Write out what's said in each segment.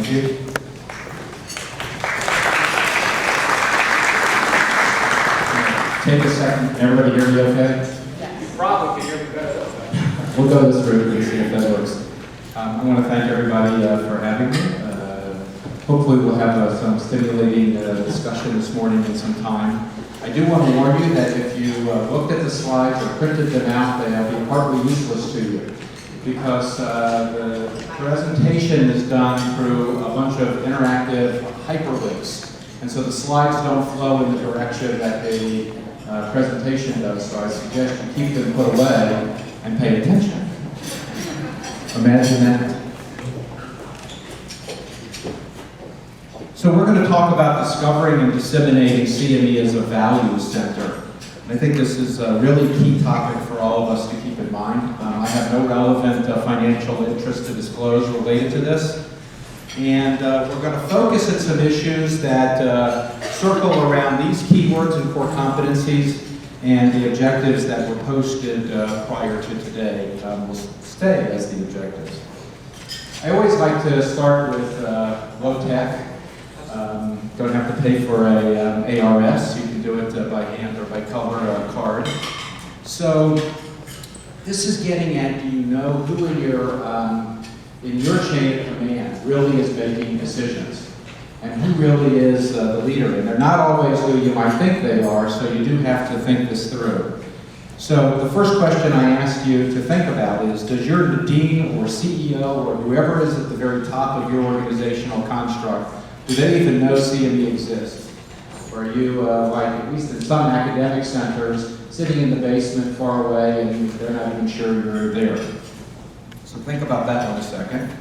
Thank you. Take a second. Everybody hear me okay? Yes. Probably can hear me better. We'll go this route and see if that works. I want to thank everybody for having me. Hopefully we'll have some stimulating discussion this morning in some time. I do want to warn you that if you looked at the slides or printed them out, they'll be partly useless to you because the presentation is done through a bunch of interactive hyperlinks. And so the slides don't flow in the direction that the presentation does. So I suggest you keep them put away and pay attention. Imagine that. So we're going to talk about discovering and disseminating CME as a value center. And I think this is a really key topic for all of us to keep in mind. I have no relevant financial interest to disclose related to this. And we're going to focus on some issues that circle around these keywords and core competencies, and the objectives that were posted prior to today will stay as the objectives. I always like to start with low tech. Don't have to pay for a ARS. You can do it by hand or by color card. So this is getting at, do you know who in your chain of command really is making decisions? And who really is the leader? And they're not always who you might think they are, so you do have to think this through. So the first question I ask you to think about is, does your dean or CEO or whoever is at the very top of your organizational construct, do they even know CME exists? Or are you, like at least in some academic centers, sitting in the basement far away and they're not even sure you're there? So think about that one a second.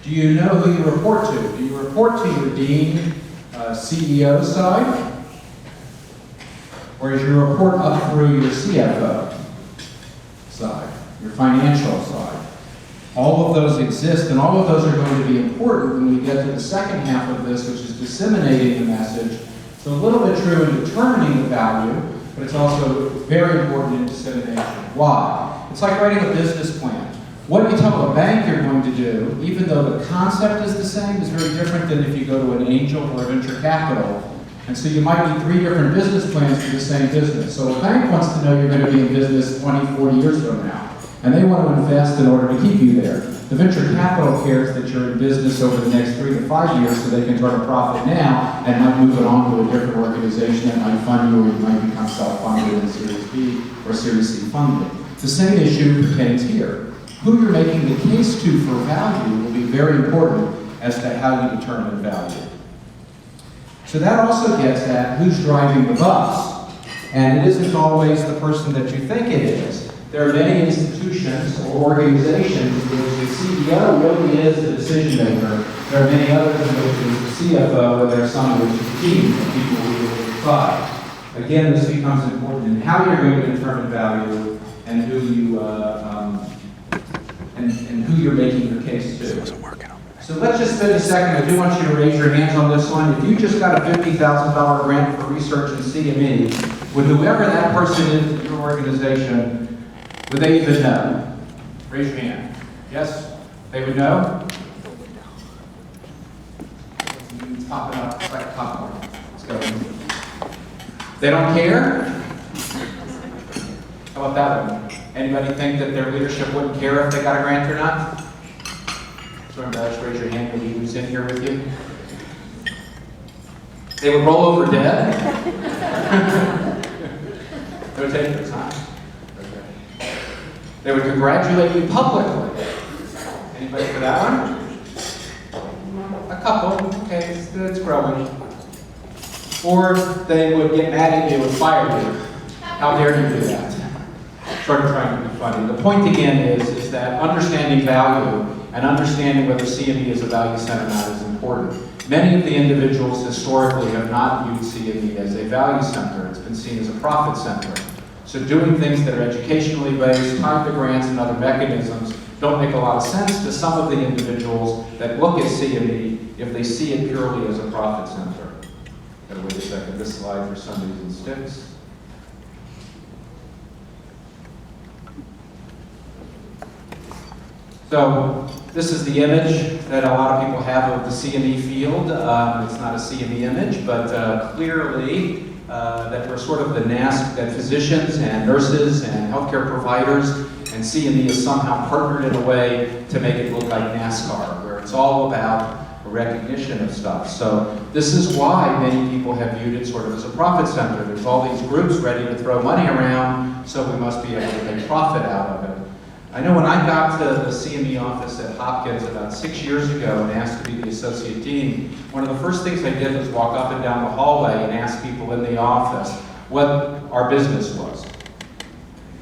Do you know who you report to? Do you report to your dean, CEO side? Or is your report up through your CFO side, your financial side? All of those exist, and all of those are going to be important when we get to the second half of this, which is disseminating the message. So a little bit true in determining the value, but it's also very important in dissemination. Why? It's like writing a business plan. What you tell a bank you're going to do, even though the concept is the same, is very different than if you go to an angel or a venture capital. And so you might need 3 different business plans for the same business. So a bank wants to know you're going to be in business 20, 40 years from now. And they want to invest in order to keep you there. The venture capital cares that you're in business over the next 3 to 5 years so they can turn a profit now and might move it on to a different organization that might fund you, or you might become self-funded in Series B or Series C funding. The same issue pertains here. Who you're making the case to for value will be very important as to how you determine value. So that also gets at who's driving the bus. And it isn't always the person that you think it is. There are many institutions or organizations in which the CEO really is the decision maker. There are many others in which it is the CFO, and there are some in which it's a team of people who will decide. Again, this becomes important in how you're going to determine value and who you and who you're making your case to. So let's just spend a second. I do want you to raise your hands on this one. If you just got a $50,000 grant for research in CME, would whoever that person is in your organization, would they even know? Raise your hand. Yes? They would know? It's popping up. It's like popcorn. Let's go. They don't care? How about that one? Anybody think that their leadership wouldn't care if they got a grant or not? So just raise your hand. Maybe who's in here with you? They would roll over dead? No takers, huh? They would congratulate you publicly. Anybody for that one? A couple. Okay, it's growing. Or they would get mad at you and fire you. How dare you do that? Sort of trying to be funny. The point again is that understanding value and understanding whether CME is a value center or not is important. Many of the individuals historically have not viewed CME as a value center. It's been seen as a profit center. So doing things that are educationally based, tied to grants and other mechanisms don't make a lot of sense to some of the individuals that look at CME if they see it purely as a profit center. Gotta wait a second, this slide for some reason sticks. So this is the image that a lot of people have of the CME field. It's not a CME image, but clearly that we're sort of the NASP, that physicians and nurses and healthcare providers and CME is somehow partnered in a way to make it look like NASCAR, where it's all about a recognition of stuff. So this is why many people have viewed it sort of as a profit center. There's all these groups ready to throw money around, so we must be able to make profit out of it. I know when I got to the CME office at Hopkins about 6 years ago and asked to be the associate dean, one of the first things I did was walk up and down the hallway and ask people in the office what our business was.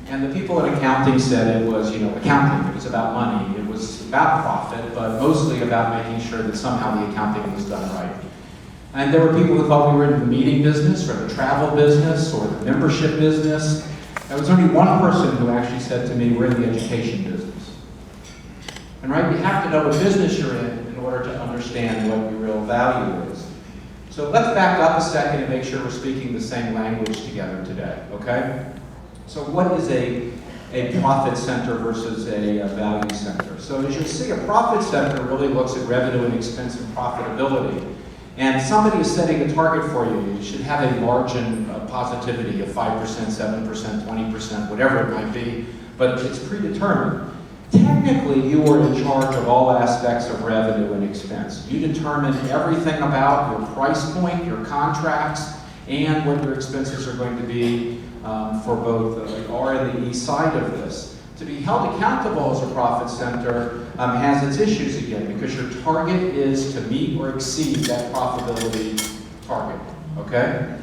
And the people in accounting said it was, accounting. It was about money. It was about profit, but mostly about making sure that somehow the accounting was done right. And there were people who thought we were in the meeting business or the travel business or the membership business. There was only one person who actually said to me, we're in the education business. And right, you have to know what business you're in order to understand what your real value is. So let's back up a second and make sure we're speaking the same language together today, okay? So what is a profit center versus a value center? So as you'll see, a profit center really looks at revenue and expense and profitability. And somebody is setting a target for you. You should have a margin of positivity of 5%, 7%, 20%, whatever it might be, but it's predetermined. Technically, you are in charge of all aspects of revenue and expense. You determine everything about your price point, your contracts, and what your expenses are going to be for both the R and the E side of this. To be held accountable as a profit center has its issues again, because your target is to meet or exceed that profitability target, okay?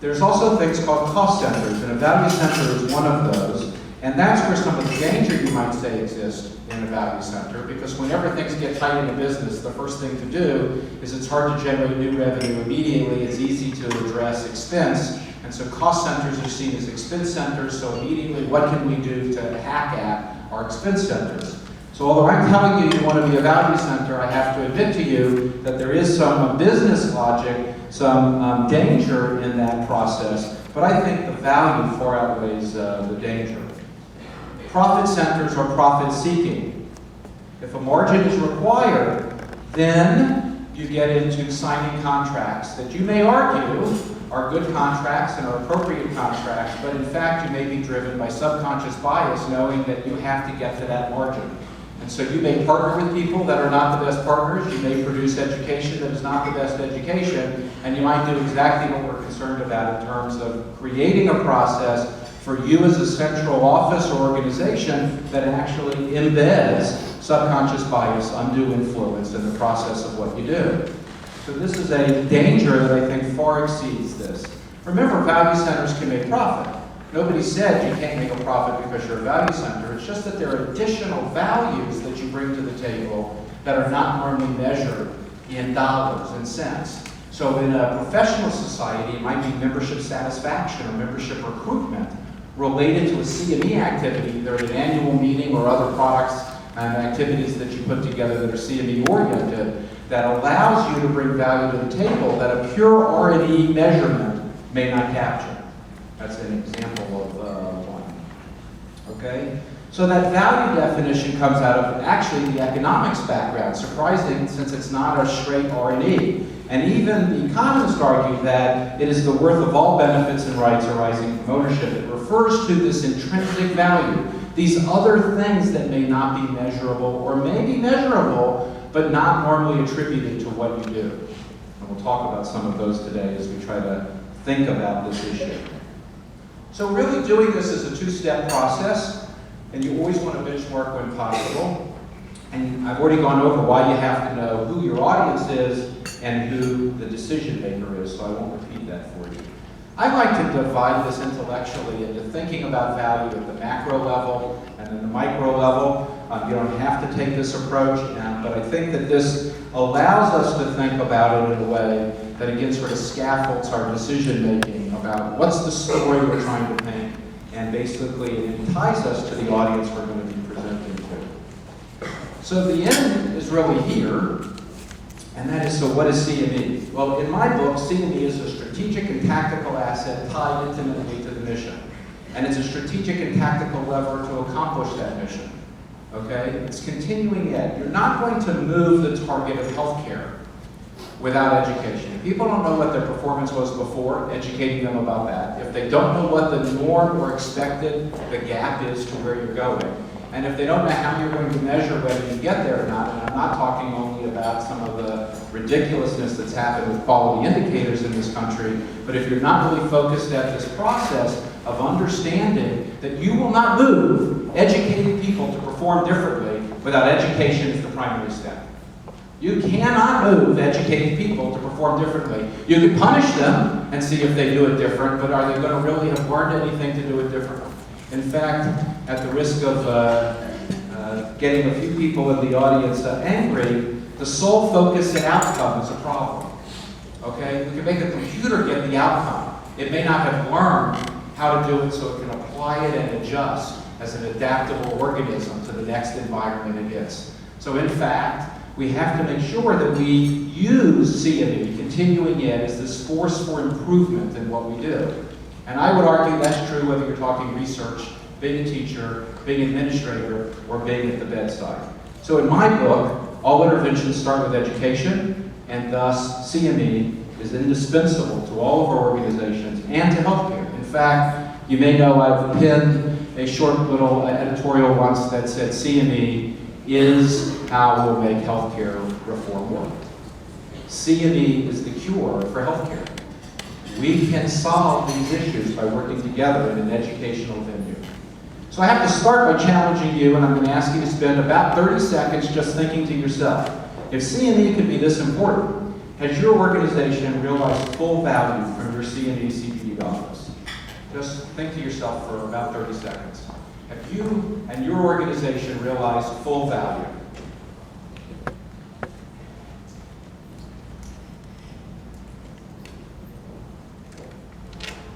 There's also things called cost centers, and a value center is one of those, and that's where some of the danger, you might say, exists in a value center, because whenever things get tight in a business, the first thing to do is it's hard to generate new revenue immediately. It's easy to address expense. And so cost centers are seen as expense centers, so immediately what can we do to hack at our expense centers? So although I'm telling you want to be a value center, I have to admit to you that there is some business logic, some danger in that process, but I think the value far outweighs the danger. Profit centers are profit seeking. If a margin is required, then you get into signing contracts that you may argue are good contracts and are appropriate contracts, but in fact you may be driven by subconscious bias, knowing that you have to get to that margin. And so you may partner with people that are not the best partners, you may produce education that is not the best education, and you might do exactly what we're concerned about in terms of creating a process for you as a central office or organization that actually embeds subconscious bias, undue influence in the process of what you do. So this is a danger that I think far exceeds this. Remember, value centers can make profit. Nobody said you can't make a profit because you're a value center. It's just that there are additional values that you bring to the table that are not normally measured in dollars and cents. So in a professional society, it might be membership satisfaction or membership recruitment related to a CME activity, either at an annual meeting or other products and activities that you put together that are CME oriented, that allows you to bring value to the table that a pure R&E measurement may not capture. That's an example of one. Okay? So that value definition comes out of actually the economics background, surprising since it's not a straight R&E. And even the economists argue that it is the worth of all benefits and rights arising from ownership. It refers to this intrinsic value, these other things that may not be measurable or may be measurable, but not normally attributed to what you do. And we'll talk about some of those today as we try to think about this issue. So really doing this is a two-step process, and you always want to benchmark when possible. And I've already gone over why you have to know who your audience is and who the decision maker is, so I won't repeat that for you. I like to divide this intellectually into thinking about value at the macro level and then the micro level. You don't have to take this approach, but I think that this allows us to think about it in a way that again sort of scaffolds our decision making about what's the story we're trying to paint, and basically it ties us to the audience we're going to be presenting to. So the end is really here, and that is, so what is CME? Well, in my book, CME is a strategic and tactical asset tied intimately to the mission. And it's a strategic and tactical lever to accomplish that mission. Okay? It's continuing ed. You're not going to move the target of healthcare without education. If people don't know what their performance was before, educating them about that. If they don't know what the norm or expected the gap is to where you're going, and if they don't know how you're going to measure whether you get there or not, and I'm not talking only about some of the ridiculousness that's happened with quality indicators in this country, but if you're not really focused at this process of understanding that you will not move educated people to perform differently without education as the primary step. You cannot move educated people to perform differently. You can punish them and see if they do it different, but are they going to really have learned anything to do it differently? In fact, at the risk of getting a few people in the audience angry, the sole focus and outcome is a problem. Okay? We can make a computer get the outcome. It may not have learned how to do it so it can apply it and adjust as an adaptable organism to the next environment it hits. So in fact, we have to make sure that we use CME, continuing ed, as this force for improvement in what we do. And I would argue that's true whether you're talking research, being a teacher, being an administrator, or being at the bedside. So in my book, all interventions start with education, and thus CME is indispensable to all of our organizations and to healthcare. In fact, you may know I've pinned a short little editorial once that said CME is how we'll make healthcare reform work. CME is the cure for healthcare. We can solve these issues by working together in an educational venue. So I have to start by challenging you, and I'm going to ask you to spend about 30 seconds just thinking to yourself, if CME could be this important, has your organization realized full value from your CME CPD office? Just think to yourself for about 30 seconds. Have you and your organization realized full value?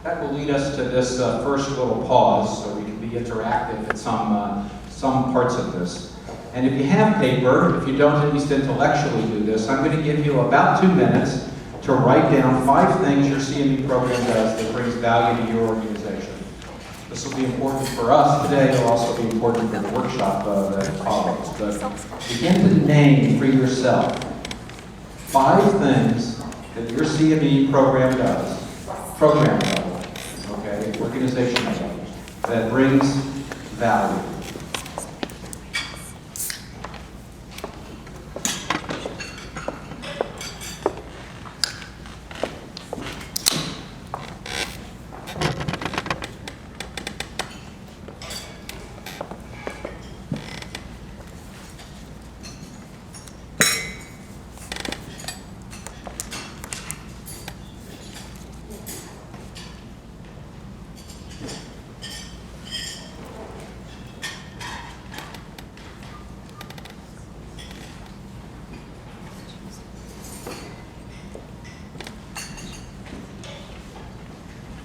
That will lead us to this first little pause, so we can be interactive at some parts of this. And if you have paper, if you don't at least intellectually do this, I'm going to give you about 2 minutes to write down 5 things your CME program does that brings value to your organization. This will be important for us today. It'll also be important for the workshop that follows. But begin to name for yourself 5 things that your CME program does, program level, okay, organization level, that brings value.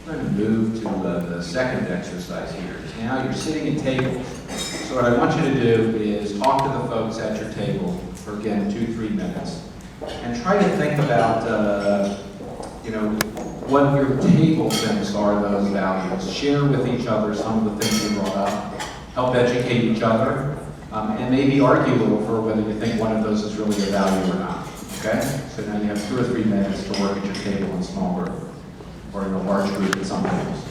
I'm going to move to the second exercise here. Now you're sitting at tables. So what I want you to do is talk to the folks at your table for, again, 2-3 minutes. And try to think about, what your table thinks are those values. Share with each other some of the things you brought up. Help educate each other. And maybe argue over whether you think one of those is really a value or not. Okay? So now you have 2 or 3 minutes to work at your table in small group. Or in a large group at some point.